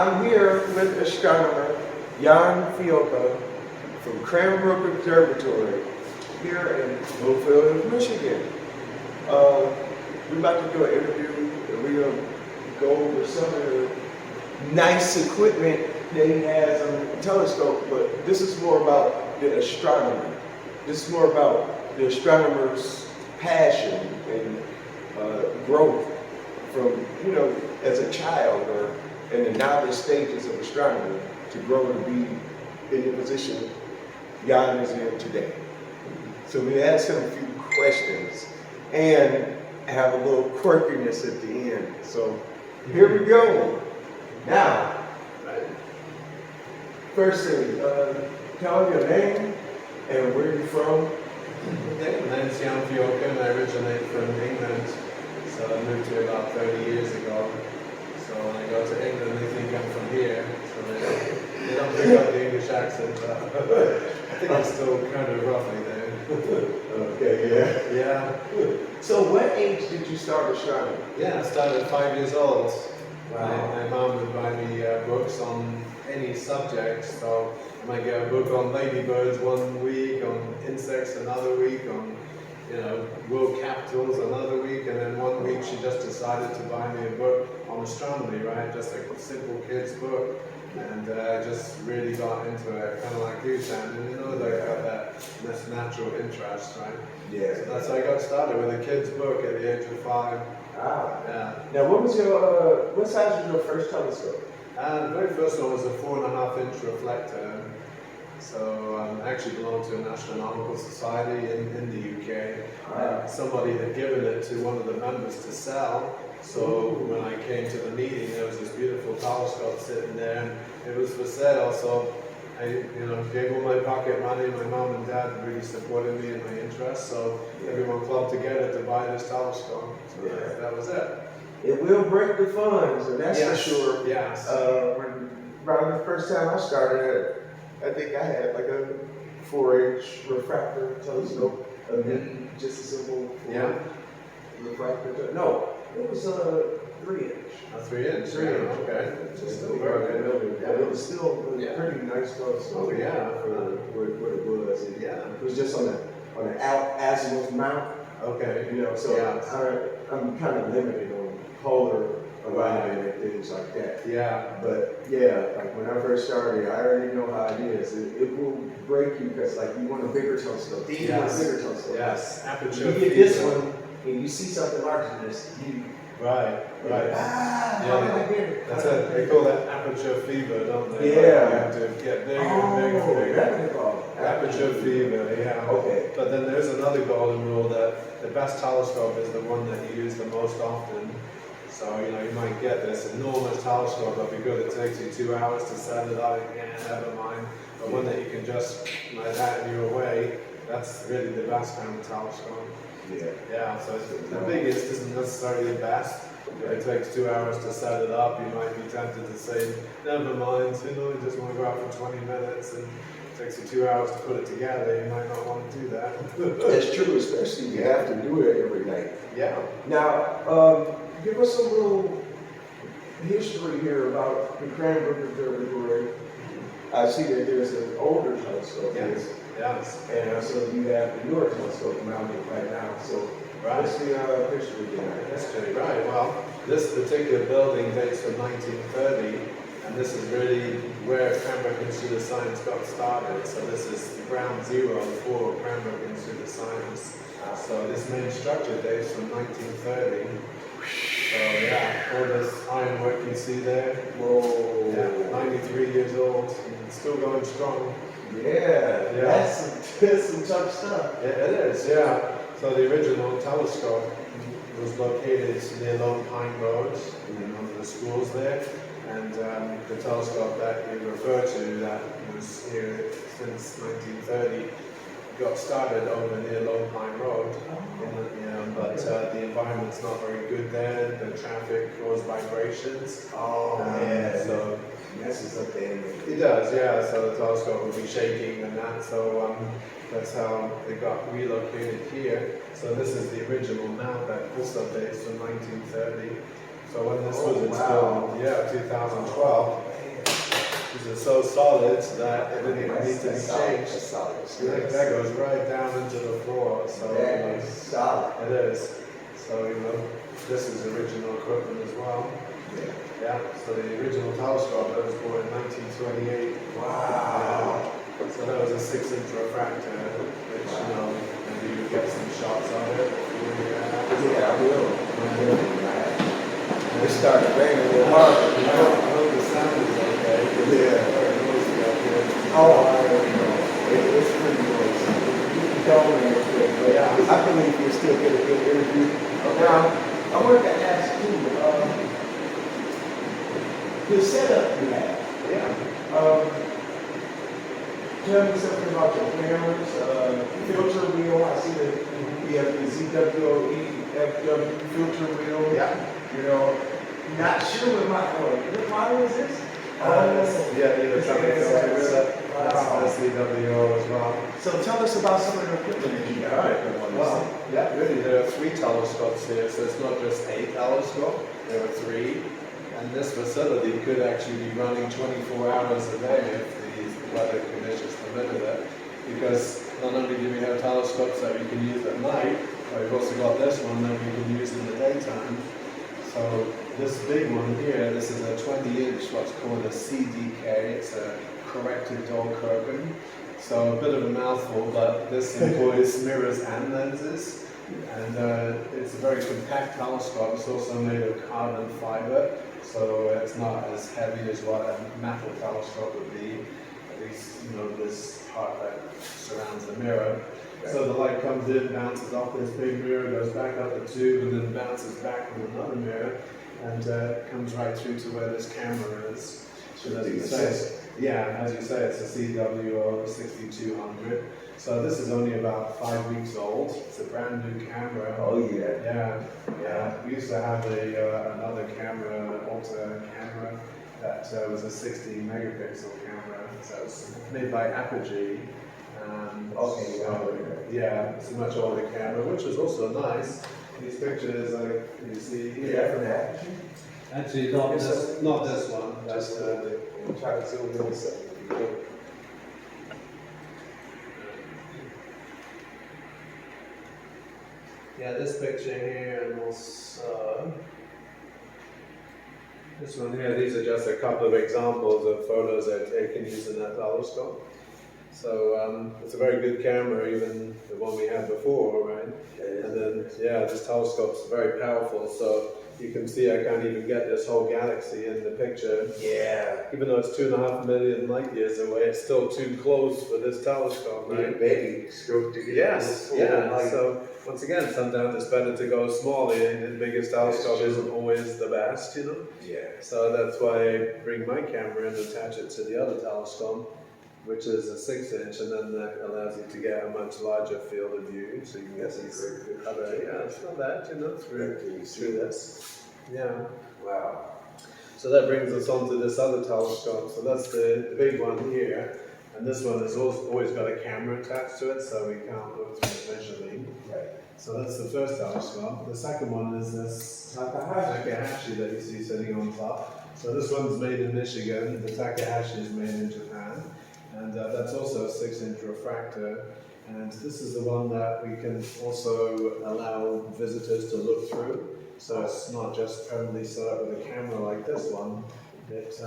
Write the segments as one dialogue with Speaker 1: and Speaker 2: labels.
Speaker 1: I'm here with astronomer JAN FIOLKA from CRANBROOK Observatory here in Louisville, Michigan. We're about to do an interview and we're going to go over some of the nice equipment that he has on the telescope, but this is more about the astronomy. This is more about the astronomer's passion and growth from, as a child or in the novice stages of astronomy to grow to be in the position Jan is in today. So we ask him a few questions and have a little quirkiness at the end. So here we go. Now, first thing, tell me your name and where you're from.
Speaker 2: Okay, my name is JAN FIOLKA and I originate from England. So I moved here about 30 years ago. So when I go to England, they think I'm from here. So they don't pick up the English accent, but I think I'm still kind of roughly there.
Speaker 1: Okay,
Speaker 2: Yeah.
Speaker 1: So what age did you start astronomy?
Speaker 2: Yeah, I started at 5 years old.
Speaker 1: Wow.
Speaker 2: My mom would buy me books on any subject. So I might get a book on ladybirds one week, on insects another week, on world capitals another week, and then one week she just decided to buy me a book on astronomy, right? Just a simple kid's book, and I just really got into it, kind of like you, Sam. And they got that natural interest, right?
Speaker 1: Yeah.
Speaker 2: So that's how I got started with a kid's book at the age of 5.
Speaker 1: Ah.
Speaker 2: Yeah.
Speaker 1: Now, what size was your first telescope?
Speaker 2: The very first one was a 4.5-inch reflector. So I actually belong to an astronomical society in the UK. Somebody had given it to one of the members to sell. So when I came to the meeting, there was this beautiful telescope sitting there, and it was for sale. So I, gave all my pocket money. My mom and dad really supported me in my interest. So everyone clubbed together to buy this telescope. So that was it.
Speaker 1: It will break the funds, and that's for sure.
Speaker 2: Yes.
Speaker 1: Around the first time I started, I think I had like a 4-inch refractor telescope. Just a simple refractor. No, it was a 3-inch.
Speaker 2: A 3-inch.
Speaker 1: 3-inch.
Speaker 2: Okay.
Speaker 1: Still it was still a pretty nice telescope.
Speaker 2: Oh yeah.
Speaker 1: For what it was. It was just on an azimuth mount.
Speaker 2: Okay.
Speaker 1: So I'm kind of limited on polar alignment and things like that.
Speaker 2: Yeah.
Speaker 1: But like when I first started, I already know how it is. It will break you because you want a bigger telescope. You want a bigger telescope.
Speaker 2: Yes. Aperture.
Speaker 1: You get this one and you see something larger than this.
Speaker 2: Right.
Speaker 1: How did I get it?
Speaker 2: That's it. They call that aperture fever, don't they?
Speaker 1: Yeah.
Speaker 2: You have to get bigger and bigger and bigger.
Speaker 1: That's what they call it.
Speaker 2: Aperture fever, yeah.
Speaker 1: Okay.
Speaker 2: But then there's another golden rule that the best telescope is the one that you use the most often. So, you might get this enormous telescope, but because it takes you 2 hours to set it up, never mind. But one that you can just, like that, and you're away, that's really the best kind of telescope. Yeah, so the biggest isn't necessarily the best. If it takes 2 hours to set it up, you might be tempted to say, never mind, you just want to go out for 20 minutes, and it takes you 2 hours to put it together, you might not want to do that.
Speaker 1: That's true, especially if you have to do it every night.
Speaker 2: Yeah.
Speaker 1: Now, give us a little history here about the CRANBROOK Observatory. I see that there's an older telescope.
Speaker 2: Yes.
Speaker 1: And so you have the newer telescope mounted right now. So what's the history behind it?
Speaker 2: History, right. Well, this particular building dates from 1930, and this is really where Cranbrook Institute of Science got started. So this is ground zero for Cranbrook Institute of Science. So this main structure dates from 1930. So all this ironwork you see there.
Speaker 1: Whoa.
Speaker 2: 93 years old, and still going strong.
Speaker 1: That's some tough stuff.
Speaker 2: It is, yeah. So the original telescope was located near Lone Pine Road, one of the schools there, and the telescope that you refer to that was here since 1930 got started over near Lone Pine Road. But the environment's not very good there. The traffic caused vibrations.
Speaker 1: So messes up the image.
Speaker 2: It does, yeah. So the telescope will be shaking and that. So that's how they got relocated here. So this is the original mount that also dates from 1930. So when this was installed, 2012, These are so solid that it didn't even need to be
Speaker 1: That's solid.
Speaker 2: changed.
Speaker 1: That's solid.
Speaker 2: That goes right down into the floor. So
Speaker 1: That is solid.
Speaker 2: it is. So this is original equipment as well.
Speaker 1: Yeah.
Speaker 2: Yeah. So the original telescope that was bought in 1928.
Speaker 1: Wow.
Speaker 2: So that was a 6-inch refractor, which maybe you get some shots of it.
Speaker 1: Yeah, I will. It started raining a little hard.
Speaker 2: I hope the sound is okay.
Speaker 1: Yeah.
Speaker 2: Very noisy up here.
Speaker 1: Oh, I already know. It's pretty noisy. You can go in real quick, but I believe you'll still get a good interview. Now, I wanted to ask you, the setup you have.
Speaker 2: Yeah.
Speaker 1: Tell me something about your cameras, filter wheel. I see that we have the ZWOE FW filter wheel.
Speaker 2: Yeah.
Speaker 1: Not sure what model is this?
Speaker 2: The traffic filter.
Speaker 1: Wow.
Speaker 2: That's CWO as well.
Speaker 1: So tell us about some of the equipment that you got.
Speaker 2: Well, yeah, really, there are 3 telescopes here, so it's not just a telescope, there are 3. And this facility could actually be running 24 hours a day if the weather conditions permitted it. Because not only do we have telescopes that we can use at night, but we've also got this one that we can use in the daytime. So this big one here, this is a 20-inch, what's called a CDK, it's a corrected dog curtain. So a bit of a mouthful, but this employs mirrors and lenses. And it's a very compact telescope. It's also made of carbon fiber, so it's not as heavy as what a metal telescope would be. At least, this part that surrounds the mirror. So the light comes in, bounces off this big mirror, goes back up the tube, and then bounces back from another mirror, and comes right through to where this camera is. So as you say, as you say, it's a CWO 6200. So this is only about 5 weeks old. It's a brand new camera.
Speaker 1: Oh yeah.
Speaker 2: Yeah. We used to have another camera, an Ultra camera, that was a 16 megapixel camera. So it's made by Apogee. It's a much older camera, which is also nice. These pictures, like you see here.
Speaker 1: From that.
Speaker 2: Actually, not this one. That's
Speaker 1: try to zoom in something.
Speaker 2: Yeah, this picture here, and also this one here. These are just a couple of examples of photos I've taken using that telescope. So it's a very good camera, even the one we had before, right? And then, this telescope's very powerful, so you can see I can't even get this whole galaxy in the picture.
Speaker 1: Yeah.
Speaker 2: Even though it's 2.5 million light years away, it's still too close for this telescope, right?
Speaker 1: Maybe scope to get
Speaker 2: Yes, so once again, sometimes it's better to go small, and the biggest telescope isn't always the best,
Speaker 1: Yeah.
Speaker 2: So that's why I bring my camera and attach it to the other telescope, which is a 6-inch, and then that allows you to get a much larger field of view, so you can get these other, it's not bad, through this. Yeah.
Speaker 1: Wow.
Speaker 2: So that brings us on to this other telescope. So that's the big one here, and this one has always got a camera attached to it, so we can't look through it visually.
Speaker 1: Right.
Speaker 2: So that's the first telescope. The second one is this Takahashi that you see sitting on top. So this one's made in Michigan. The Takahashi is made in Japan. And that's also a 6-inch refractor. And this is the one that we can also allow visitors to look through. So it's not just permanently set up with a camera like this one. It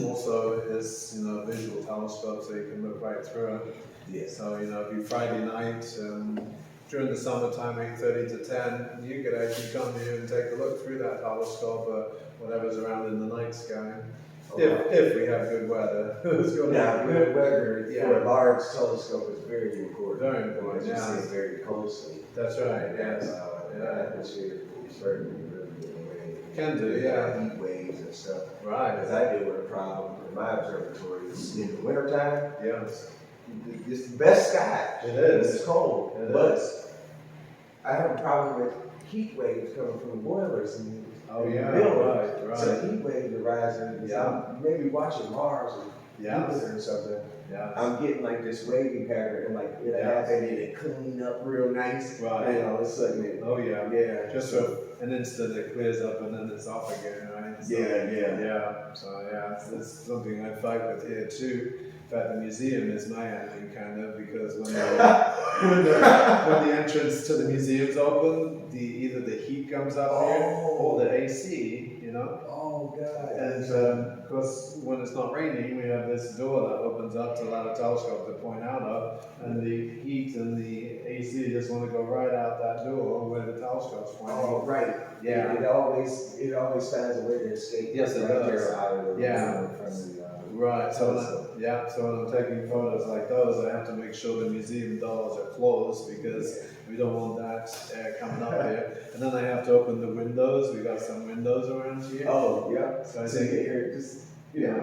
Speaker 2: also is, a visual telescope, so you can look right through it.
Speaker 1: Yeah.
Speaker 2: So, if you Friday night, during the summertime, 8:30 to 10, you could actually come here and take a look through that telescope or whatever's around in the night sky. If we have good weather.
Speaker 1: Good weather for a large telescope is very important.
Speaker 2: Very important,
Speaker 1: You see it very closely.
Speaker 2: That's right, yes.
Speaker 1: The atmosphere is certainly really in the way.
Speaker 2: Can do,
Speaker 1: Heat waves and stuff.
Speaker 2: Right.
Speaker 1: Because I deal with a problem in my observatory is in the wintertime.
Speaker 2: Yes.
Speaker 1: It's the best sky.
Speaker 2: It is.
Speaker 1: It's cold.
Speaker 2: But
Speaker 1: I have a problem with heat waves coming from boilers and
Speaker 2: right.
Speaker 1: So heat waves are rising.
Speaker 2: Yeah.
Speaker 1: Maybe watching Mars and
Speaker 2: Yes.
Speaker 1: or something,
Speaker 2: Yeah.
Speaker 1: I'm getting like this wavy pattern, and like it'll happen and it clean up real nice,
Speaker 2: Right.
Speaker 1: and all of a sudden it,
Speaker 2: Oh yeah.
Speaker 1: yeah,
Speaker 2: Just for an instant it clears up and then it's off again, right? So,
Speaker 1: yeah.
Speaker 2: So yeah, it's something I fight with here too. In fact, the museum is my enemy kind of, because when the entrance to the museum's open, either the heat comes up here or the AC, you know.
Speaker 1: Oh god.
Speaker 2: And of course, when it's not raining, we have this door that opens up to allow the telescope to point out of, and the heat and the AC just want to go right out that door where the telescope's pointing.
Speaker 1: Oh right.
Speaker 2: Yeah.
Speaker 1: It always finds a way to escape.
Speaker 2: Yes, it
Speaker 1: right
Speaker 2: does.
Speaker 1: there out of the
Speaker 2: Yeah.
Speaker 1: window from the,
Speaker 2: Right, so when I'm taking photos like those, I have to make sure the museum doors are closed, because we don't want that air coming up here. And then I have to open the windows. We got some windows around here.
Speaker 1: Oh yeah.
Speaker 2: So I
Speaker 1: So you
Speaker 2: think,
Speaker 1: get here, just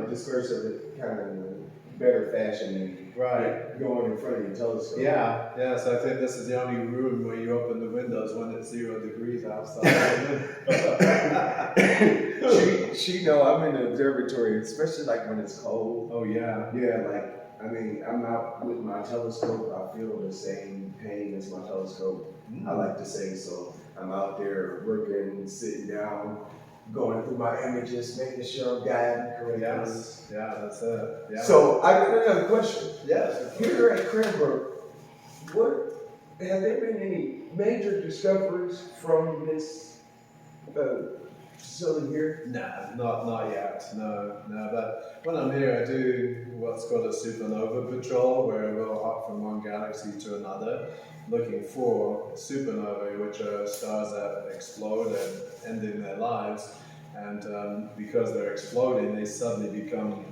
Speaker 1: disperse of it kind of in a better fashion than
Speaker 2: right.
Speaker 1: going in front of your telescope.
Speaker 2: Yeah, so I think this is the only room where you open the windows when it's 0 degrees outside.
Speaker 1: She know I'm in the observatory, especially like when it's cold.
Speaker 2: Oh yeah.
Speaker 1: Yeah, like I mean, I'm out with my telescope. I feel the same pain as my telescope. I like to say so. I'm out there working, sitting down, going through my images, making sure I'm guiding correctly.
Speaker 2: Yes. Yeah, that's it. Yeah.
Speaker 1: So I got another question.
Speaker 2: Yes.
Speaker 1: Here at CRANBROOK, have there been any major discoveries from this facility here?
Speaker 2: Nah, not yet. No. But when I'm here, I do what's called a supernova patrol, where we'll hop from one galaxy to another, looking for supernovae, which are stars that explode and ending their lives. And because they're exploding, they suddenly become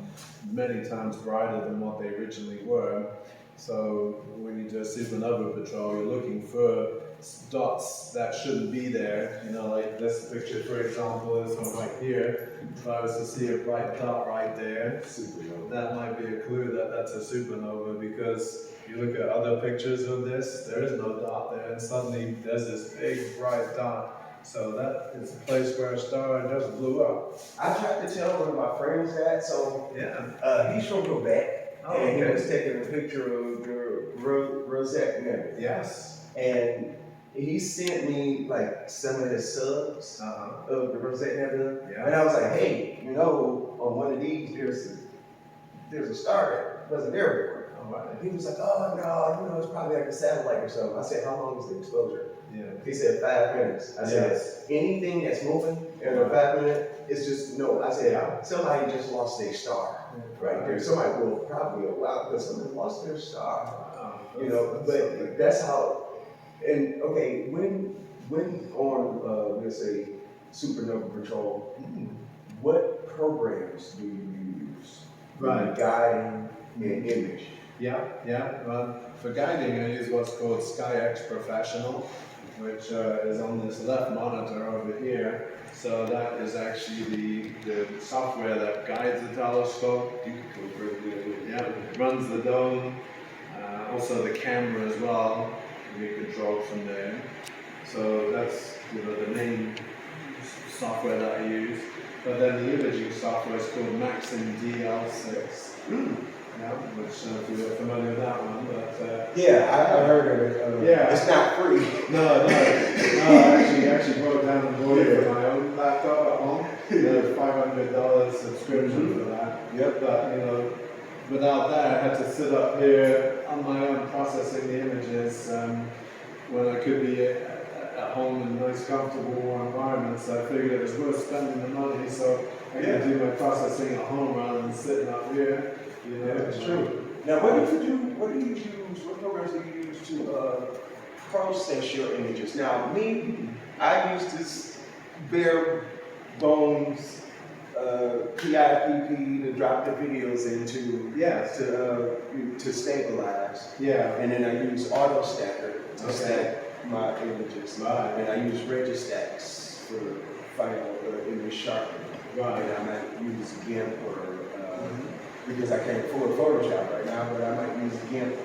Speaker 2: many times brighter than what they originally were. So when you do a supernova patrol, you're looking for dots that shouldn't be there. You know, like this picture, for example, this one right here. If I was to see a bright dot right there,
Speaker 1: Supernova.
Speaker 2: that might be a clue that that's a supernova, because you look at other pictures of this, there is no dot there, and suddenly there's this big bright dot. So that is a place where a star just blew up.
Speaker 1: I tried to tell one of my friends that, so
Speaker 2: Yeah.
Speaker 1: he's from Quebec,
Speaker 2: Oh,
Speaker 1: and he
Speaker 2: okay.
Speaker 1: was taking a picture of the Rosette Nebula.
Speaker 2: Yes.
Speaker 1: And he sent me like some of his subs of the Rosette Nebula,
Speaker 2: Yeah.
Speaker 1: and I was like, hey, you know, on one of these there's a star that wasn't there before.
Speaker 2: Oh, right.
Speaker 1: And he was like, oh no, you know, it's probably like a satellite or something. I said, how long is the exposure?
Speaker 2: Yeah.
Speaker 1: He said 5 minutes. I said, anything that's moving in a 5 minute, it's just no. I said, somebody just lost their star right there. Somebody will probably a while because somebody lost their star. You know, but that's how. And okay, when on let's say supernova patrol, what programs do you use?
Speaker 2: Right.
Speaker 1: Guiding an image.
Speaker 2: Yeah. For guiding, I use what's called SkyX Professional, which is on this left monitor over here. So that is actually the software that guides the telescope. You can go through it. Yeah, it runs the dome, also the camera as well. We control from there. So that's the main software that I use. But then the imaging software is called Maxim DL6. Yeah, which if you're familiar with that one, but
Speaker 1: I heard of it. It's not free.
Speaker 2: No, I actually broke down and bought it for my own laptop at home. There's $500 subscription for that.
Speaker 1: Yep.
Speaker 2: But without that, I had to sit up here on my own processing the images when I could be at home in nice, comfortable, warm environments. So I figured it was worth spending the money, so I could do my processing at home rather than sitting up here.
Speaker 1: That's true. Now, what programs do you use to process your images? Now, I use this bare bones PIPP to drop the videos into to stabilize.
Speaker 2: Yeah.
Speaker 1: And then I use AutoStacker to stack my images.
Speaker 2: Right.
Speaker 1: And I use Registax for final image sharpening.
Speaker 2: Right.
Speaker 1: And I might use GIMP or because I can't afford Photoshop right now, but I might use GIMP to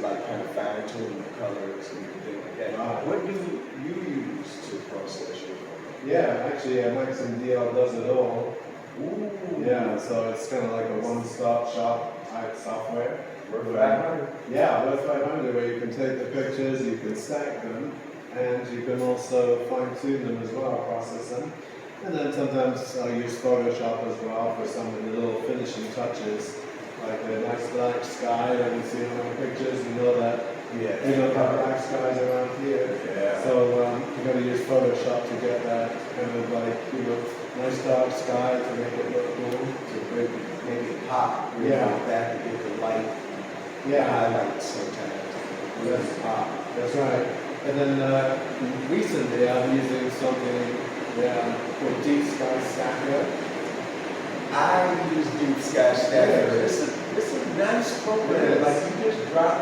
Speaker 1: like kind of fine tune the colors and things like that.
Speaker 2: Right.
Speaker 1: What do you use to process your photo?
Speaker 2: Yeah, actually, Maxim DL does it all.
Speaker 1: Ooh.
Speaker 2: Yeah, so it's kind of like a one-stop shop type software.
Speaker 1: Worth 500.
Speaker 2: Yeah, worth 500, where you can take the pictures, you can stack them, and you can also fine-tune them as well, process them. And then sometimes I use Photoshop as well for some of the little finishing touches, like a nice black sky that you see on my pictures. You know that we don't have black skies around here.
Speaker 1: Yeah.
Speaker 2: So you got to use Photoshop to get that kind of like, nice dark sky to make it look cool.
Speaker 1: To make it pop.
Speaker 2: Yeah.
Speaker 1: Back to get the light.
Speaker 2: Yeah.
Speaker 1: Highlights sometimes.
Speaker 2: That's pop. That's right. And then recently I'm using something called Deep Sky Stacker.
Speaker 1: I use Deep Sky Stacker. It's a nice program. Like you just drop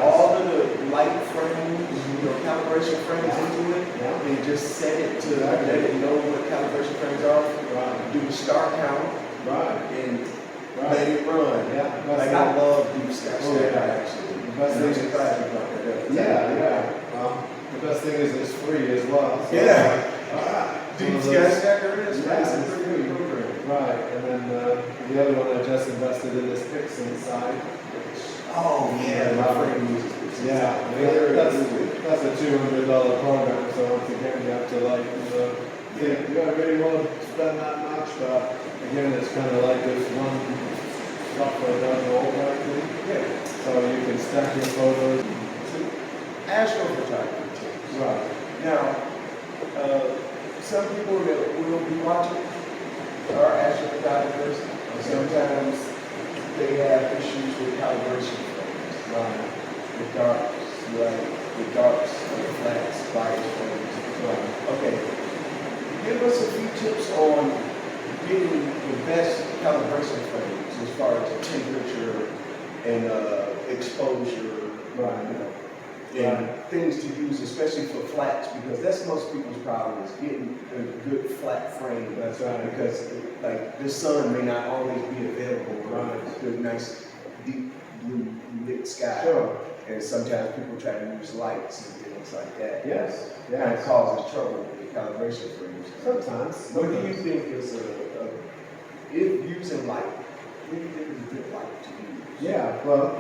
Speaker 1: all of the light frames, calibration frames into it, and just set it to let it know what calibration frames are.
Speaker 2: Right.
Speaker 1: Do the star count, and let it run.
Speaker 2: Yeah.
Speaker 1: Like I love Deep Sky Stacker actually.
Speaker 2: The best thing is the best thing is it's free as well. So
Speaker 1: Deep Sky Stacker is
Speaker 2: it's
Speaker 1: a pretty
Speaker 2: free.
Speaker 1: good program.
Speaker 2: Right, and then the other one I just invested in is Pixel side.
Speaker 1: Oh yeah, my friend uses it.
Speaker 2: That's a $200 program, so once again you have to like, you don't really want to spend that much, but again it's kind of like this one software does all correctly.
Speaker 1: Yeah.
Speaker 2: So you can stack your photos.
Speaker 1: Astrophotography.
Speaker 2: Right.
Speaker 1: Now, some people that will be watching are astrophotographers. Sometimes they have issues with calibration frames.
Speaker 2: Right.
Speaker 1: The darks, the darks, the flats, bias frames.
Speaker 2: Right.
Speaker 1: Okay. Give us a few tips on getting the best calibration frames as far as the temperature and exposure.
Speaker 2: Right.
Speaker 1: And things to use, especially for flats, because that's most people's problem is getting a good flat frame.
Speaker 2: That's right.
Speaker 1: Because like the sun may not always be available.
Speaker 2: Right.
Speaker 1: The nice deep blue lit sky.
Speaker 2: Sure.
Speaker 1: And sometimes people try to use lights and things like that.
Speaker 2: Yes.
Speaker 1: And it causes trouble with the calibration frames.
Speaker 2: Sometimes.
Speaker 1: What do you think is if using light? What do you think is a good light to use?
Speaker 2: Yeah, well,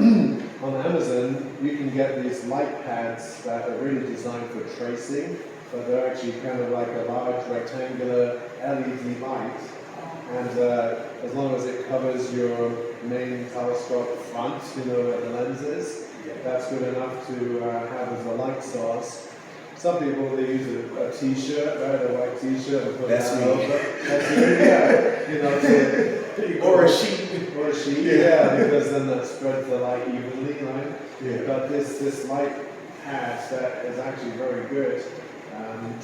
Speaker 2: on Amazon, you can get these light pads that are really designed for tracing, but they're actually kind of like a large rectangular LED light. And as long as it covers your main telescope front, where the lens is, that's good enough to have as a light source. Some people, they use a t-shirt, right, a white t-shirt, and put
Speaker 1: That's
Speaker 2: that
Speaker 1: me.
Speaker 2: over. That's you,
Speaker 1: Or a sheet.
Speaker 2: Or a sheet, because then that spreads the light evenly, right?
Speaker 1: Yeah.
Speaker 2: But this light pad that is actually very good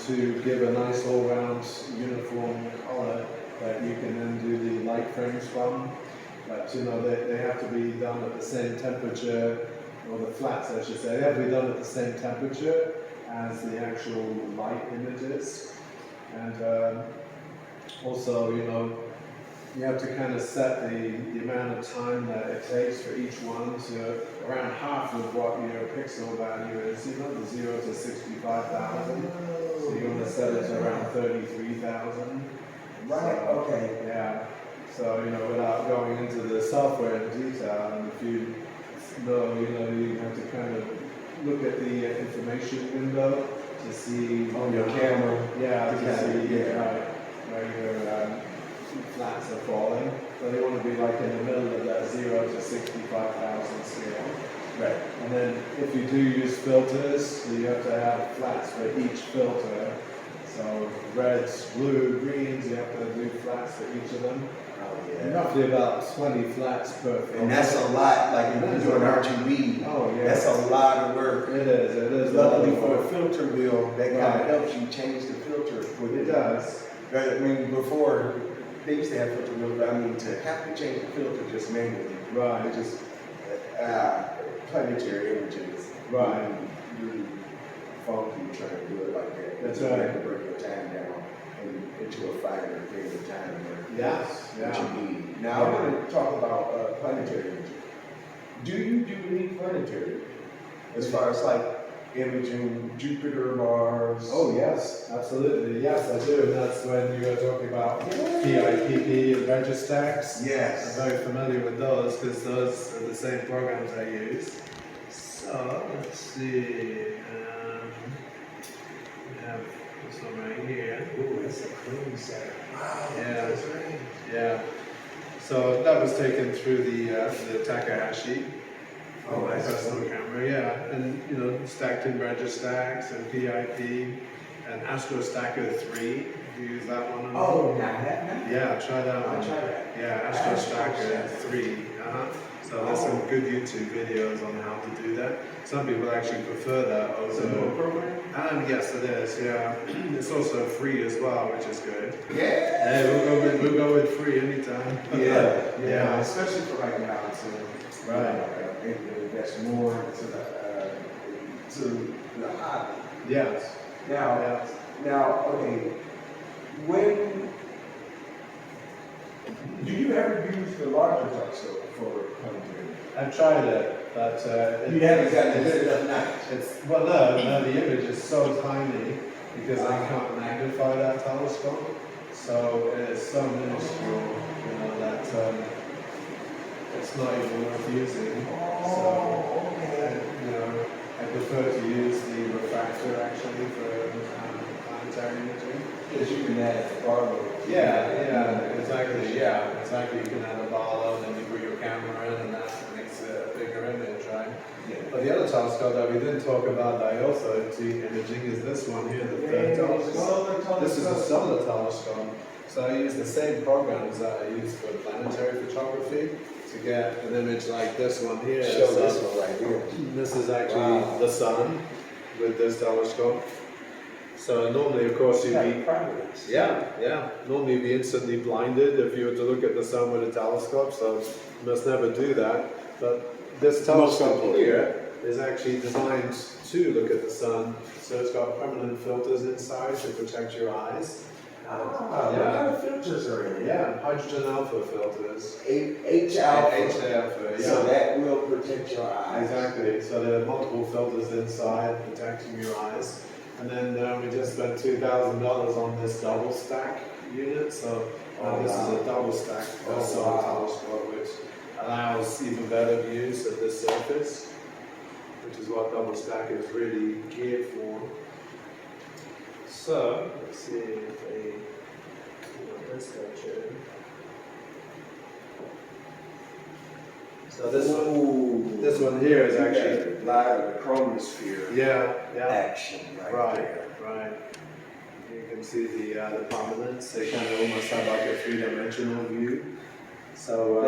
Speaker 2: to give a nice all-round uniform color that you can then do the light frames from. But they have to be done at the same temperature, or the flats I should say, they have to be done at the same temperature as the actual light images. And also, you have to kind of set the amount of time that it takes for each one to around half of what your pixel value is, the 0 to 65,000. So you want to set it to around 33,000.
Speaker 1: Right, okay.
Speaker 2: Yeah. So, without going into the software in detail, and if you you have to kind of look at the information window to see
Speaker 1: On your camera.
Speaker 2: to see where your flats are falling. So they want to be like in the middle of that 0 to 65,000 scale.
Speaker 1: Right.
Speaker 2: And then if you do use filters, you have to have flats for each filter. So reds, blue, greens, you have to do flats for each of them.
Speaker 1: Oh,
Speaker 2: Roughly about 20 flats per filter.
Speaker 1: And that's a lot, like if you're doing RGB,
Speaker 2: Oh, yeah.
Speaker 1: that's a lot of work.
Speaker 2: It is.
Speaker 1: Luckily for a filter wheel, that kind of helps you change the filter.
Speaker 2: It does.
Speaker 1: Right, I mean, before, they used to have filter wheels, but I mean, to have to change the filter just manually.
Speaker 2: Right.
Speaker 1: It just, planetary images.
Speaker 2: Right.
Speaker 1: Really funky trying to do it like that.
Speaker 2: That's
Speaker 1: You
Speaker 2: right.
Speaker 1: have to break your time down into a finer period of time where
Speaker 2: Yes.
Speaker 1: what you need. Now, I want to talk about planetary images. Do you do any planetary? As far as like imaging Jupiter, Mars.
Speaker 2: Oh yes, absolutely. Yes, I do. And that's when you were talking about PIPP and Registax.
Speaker 1: Yes.
Speaker 2: I'm very familiar with those because those are the same programs I use. So let's see. We have this one right here.
Speaker 1: Ooh, that's a clean set. Wow.
Speaker 2: Yeah.
Speaker 1: That's right.
Speaker 2: Yeah. So that was taken through the Takahashi.
Speaker 1: Oh, that's
Speaker 2: personal
Speaker 1: cool.
Speaker 2: camera, yeah, and you know, stacked in Registax and PIP and AstroStacker 3. You use that one?
Speaker 1: Oh, now that.
Speaker 2: Yeah, try that one.
Speaker 1: I'll try that.
Speaker 2: Yeah, AstroStacker 3. So there's some good YouTube videos on how to do that. Some people actually prefer that
Speaker 1: Is it a
Speaker 2: over.
Speaker 1: program?
Speaker 2: Yes, it is. Yeah, it's also free as well, which is good.
Speaker 1: Yeah.
Speaker 2: Hey, we'll go with free anytime.
Speaker 1: Yeah. Especially for right now. So,
Speaker 2: Right.
Speaker 1: Maybe invest more to the hobby.
Speaker 2: Yes.
Speaker 1: Now, okay. When do you ever use the larger telescope for hunting?
Speaker 2: I've tried it, but
Speaker 1: You haven't gotten a good enough night.
Speaker 2: no, the image is so tiny because I can't magnify that telescope, so it's so minuscule, you know, that it's not even worth using. So, you know, I prefer to use the refractor actually for planetary imaging.
Speaker 1: Because you can add a barlow.
Speaker 2: Exactly. You can add a barlow, and then you put your camera in, and that makes it a bigger image, right?
Speaker 1: Yeah.
Speaker 2: But the other telescope that we didn't talk about that I also do imaging is this one here, the third telescope. This is a solar telescope. So I use the same programs that I use for planetary photography to get an image like this one here.
Speaker 1: Show
Speaker 2: So
Speaker 1: this one right here.
Speaker 2: this is actually the sun with this telescope. So normally, of course, you'd be normally you'd be instantly blinded if you were to look at the sun with a telescope. So you must never do that. But this telescope here is actually designed to look at the sun. So it's got permanent filters inside to protect your eyes.
Speaker 1: What kind of filters are in it?
Speaker 2: Yeah, hydrogen alpha filters.
Speaker 1: H alpha.
Speaker 2: H alpha, yeah.
Speaker 1: So that will protect your eyes.
Speaker 2: Exactly. So there are multiple filters inside protecting your eyes. And then we just spent $2,000 on this double stack unit. So this is a double stack solar telescope, which allows even better views of the surface, which is what double stack is really geared for. So let's see if let's go to. So this one here is actually
Speaker 1: a lot of the chromosphere action right there.
Speaker 2: Right. You can see the prominence. They kind of almost have like a three-dimensional view. So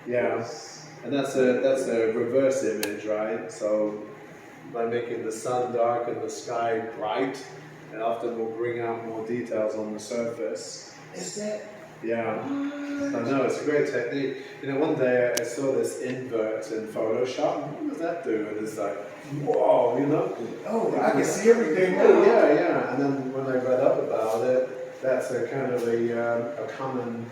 Speaker 2: and that's a reverse image, right? So by making the sun dark and the sky bright, it often will bring out more details on the surface.
Speaker 1: Is that?
Speaker 2: Yeah. I know, it's a great technique. You know, one day I saw this invert in Photoshop. What does that do? And it's like, whoa, you know?
Speaker 1: Oh, I can see everything now.
Speaker 2: Yeah. And then when I read up about it, that's a kind of a common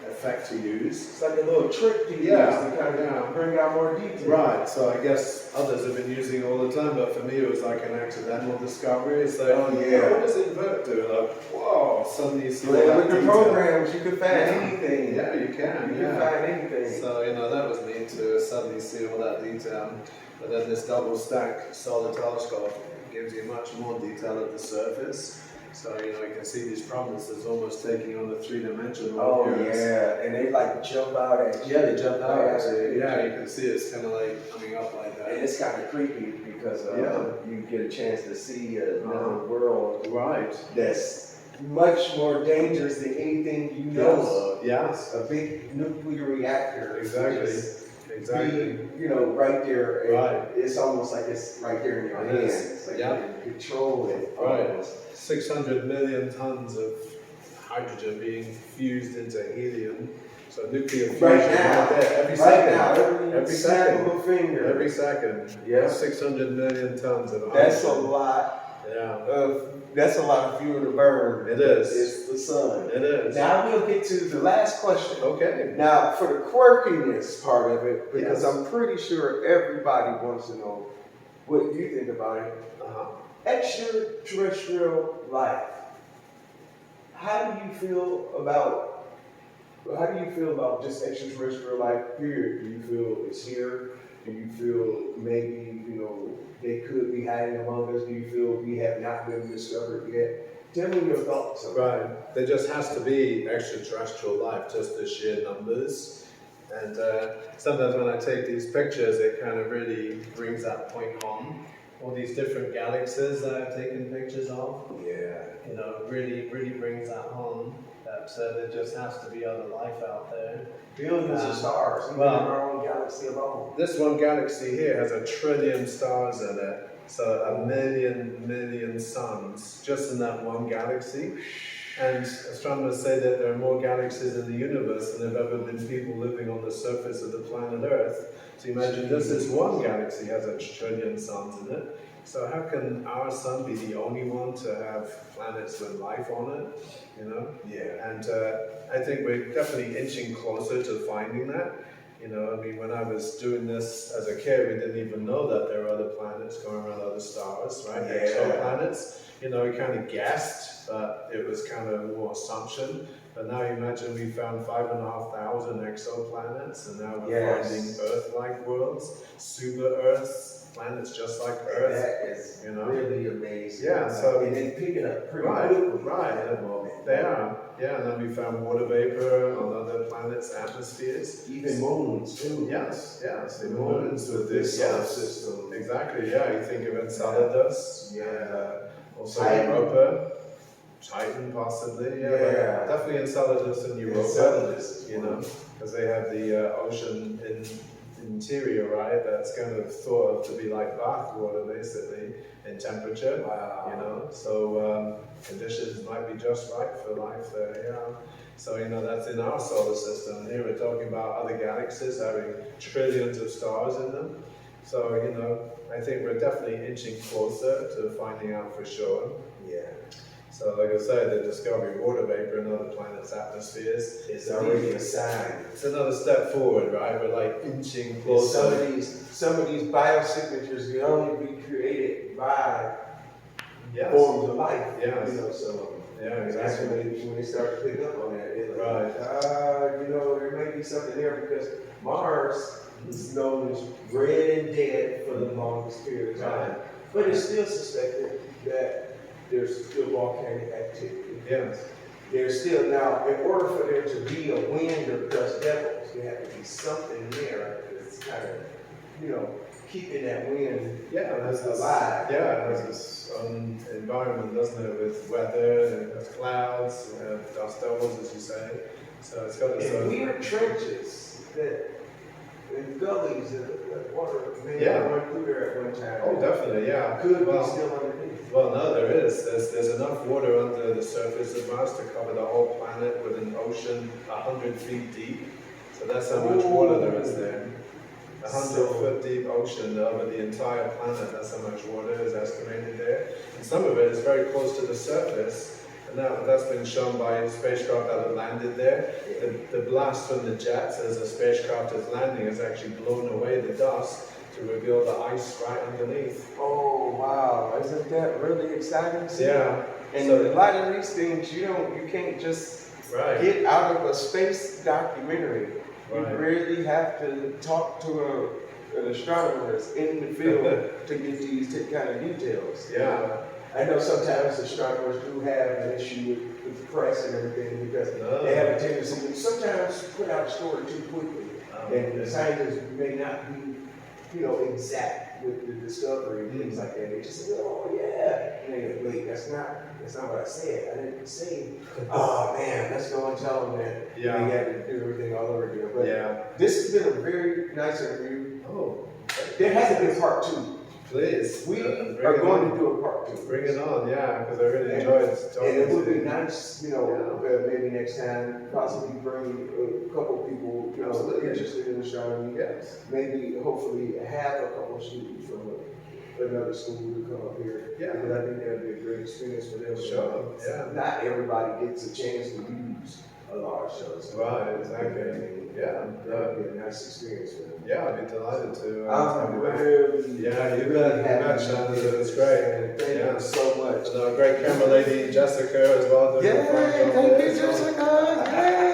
Speaker 2: effect to use.
Speaker 1: It's like a little trick to use to kind of bring out more detail.
Speaker 2: Right, so I guess others have been using it all the time, but for me it was like an accidental discovery. It's like, what does invert do? Like, whoa, suddenly you see all that
Speaker 1: with the
Speaker 2: detail.
Speaker 1: programs, you can find anything.
Speaker 2: Yeah, you can.
Speaker 1: You can find anything.
Speaker 2: So, you know, that was neat to suddenly see all that detail. But then this double stack solar telescope gives you much more detail at the surface. So, you know, you can see these prominences almost taking on a three-dimensional appearance.
Speaker 1: And they like jump out at you.
Speaker 2: Yeah, they jump out at you. Yeah, you can see it's kind of like coming up like that.
Speaker 1: And it's kind of creepy because you get a chance to see another world that's much more dangerous than anything you know of.
Speaker 2: Yes.
Speaker 1: A big nuclear reactor.
Speaker 2: Exactly.
Speaker 1: You know, right there. Right. It's almost like it's right there in your hands. Like you can control it.
Speaker 2: Right. 600 million tons of hydrogen being fused into helium. So nuclear fusion
Speaker 1: right now,
Speaker 2: every second.
Speaker 1: Every second. Of a finger.
Speaker 2: Every second. Yeah. 600 million tons of hydrogen.
Speaker 1: That's a lot. That's a lot of fuel to burn.
Speaker 2: It is.
Speaker 1: It's the sun.
Speaker 2: It is.
Speaker 1: Now we'll get to the last question.
Speaker 2: Okay.
Speaker 1: Now for the quirkiness part of it, because I'm pretty sure everybody wants to know what you think about it. Extraterrestrial life. How do you feel about just extraterrestrial life, period? Do you feel it's here? Do you feel maybe, they could be hiding among us? Do you feel we have not been discovered yet? Tell me your thoughts on that.
Speaker 2: Right. There just has to be extraterrestrial life, just the sheer numbers. And sometimes when I take these pictures, it kind of really brings that point home. All these different galaxies that I've taken pictures of.
Speaker 1: Yeah.
Speaker 2: Really brings that home. That there just has to be other life out there.
Speaker 1: Billions of stars, even in our own galaxy alone.
Speaker 2: This one galaxy here has 1 trillion stars in it. So 1 million suns just in that one galaxy. And astronomers say that there are more galaxies in the universe than there have ever been people living on the surface of the planet Earth. So imagine this is one galaxy has 1 trillion suns in it. So how can our sun be the only one to have planets with life on it?
Speaker 1: Yeah.
Speaker 2: And I think we're definitely inching closer to finding that. When I was doing this as a kid, we didn't even know that there were other planets going around other stars, right?
Speaker 1: Yeah.
Speaker 2: Exoplanets. We kind of guessed, but it was kind of more assumption. But now imagine we found 5,500 exoplanets, and now we're finding Earth-like worlds, super Earths, planets just like Earth.
Speaker 1: That is really amazing.
Speaker 2: Yeah, so
Speaker 1: and they pick it up pretty
Speaker 2: right,
Speaker 1: quickly
Speaker 2: right.
Speaker 1: at the moment.
Speaker 2: They are, yeah. And then we found water vapor on other planets' atmospheres.
Speaker 1: Even moons too.
Speaker 2: Yes,
Speaker 1: The
Speaker 2: moons with this
Speaker 1: solar system.
Speaker 2: Exactly, yeah. You think of Enceladus.
Speaker 1: Yeah.
Speaker 2: Also
Speaker 1: Titan.
Speaker 2: Europa. Titan, possibly. Yeah. Definitely Enceladus and Europa.
Speaker 1: Enceladus,
Speaker 2: because they have the ocean interior, right? That's kind of thought of to be like bath water, basically, in temperature.
Speaker 1: Wow.
Speaker 2: So conditions might be just right for life there. Yeah. So that's in our solar system. Here we're talking about other galaxies having trillions of stars in them. So I think we're definitely inching closer to finding out for sure.
Speaker 1: Yeah.
Speaker 2: So like I said, the discovery of water vapor in other planets' atmospheres
Speaker 1: is already a sign.
Speaker 2: It's another step forward, right? We're like inching closer.
Speaker 1: Some of these biosignatures can only be created by forms of life.
Speaker 2: Yeah.
Speaker 1: That's
Speaker 2: Exactly.
Speaker 1: when they start to pick up on that. It's like,
Speaker 2: Right.
Speaker 1: there may be something there because Mars is known as red and dead for the longest period of time. But it's still suspected that there's still volcanic activity.
Speaker 2: Yes.
Speaker 1: There's still, now, in order for there to be a wind of dust devils, there have to be something there that's kind of, keeping that wind alive.
Speaker 2: Yeah, it has this environment, doesn't it, with weather, and with clouds, dust devils, as you say. So it's got this
Speaker 1: weird trenches and gullies that water may run through there at one time.
Speaker 2: Oh, definitely, yeah.
Speaker 1: Could be still underneath.
Speaker 2: Well, no, there is. There's enough water under the surface of Mars to cover the whole planet with an ocean 100 feet deep. So that's how much water there is there. 100-foot deep ocean over the entire planet. That's how much water is estimated there. And some of it is very close to the surface. And that's been shown by spacecraft that have landed there. The blast from the jets as a spacecraft is landing has actually blown away the dust to reveal the ice right underneath.
Speaker 1: Oh, wow. Isn't that really exciting?
Speaker 2: Yeah.
Speaker 1: And a lot of these things, you can't just get out of a space documentary. You really have to talk to an astronomer that's in the field to get these kind of details.
Speaker 2: Yeah.
Speaker 1: I know sometimes astronomers do have an issue with the press and everything because they have a tendency to sometimes put out a story too quickly. And the scientists may not be, exact with the discovery and things like that. They just say, oh yeah. And they go, wait, that's not what I said. I didn't say, oh man, let's go and tell them that they got to do everything all over again. But this has been a very nice interview.
Speaker 2: Oh.
Speaker 1: There hasn't been part 2.
Speaker 2: Please.
Speaker 1: We are going to do a part 2.
Speaker 2: Bring it on, because I really enjoyed talking.
Speaker 1: And it would be nice, maybe next time, possibly bring a couple people, interested in astronomy.
Speaker 2: Yes.
Speaker 1: Maybe, hopefully, have a couple students from another school to come up here.
Speaker 2: Yeah.
Speaker 1: Because I think that would be a great experience for them.
Speaker 2: Sure. Yeah.
Speaker 1: Not everybody gets a chance to use a large telescope.
Speaker 2: Right, exactly. Yeah,
Speaker 1: That'd be a nice experience for them.
Speaker 2: yeah, I'd be delighted to.
Speaker 1: I'm really,
Speaker 2: Yeah, you bet. Shannon. It's great.
Speaker 1: Thank
Speaker 2: Yeah.
Speaker 1: you so much.
Speaker 2: And our great camera lady Jessica as well. Doing a fine
Speaker 1: Yay!
Speaker 2: job
Speaker 1: Thank
Speaker 2: there,
Speaker 1: you,
Speaker 2: so-
Speaker 1: Jessica. Yay!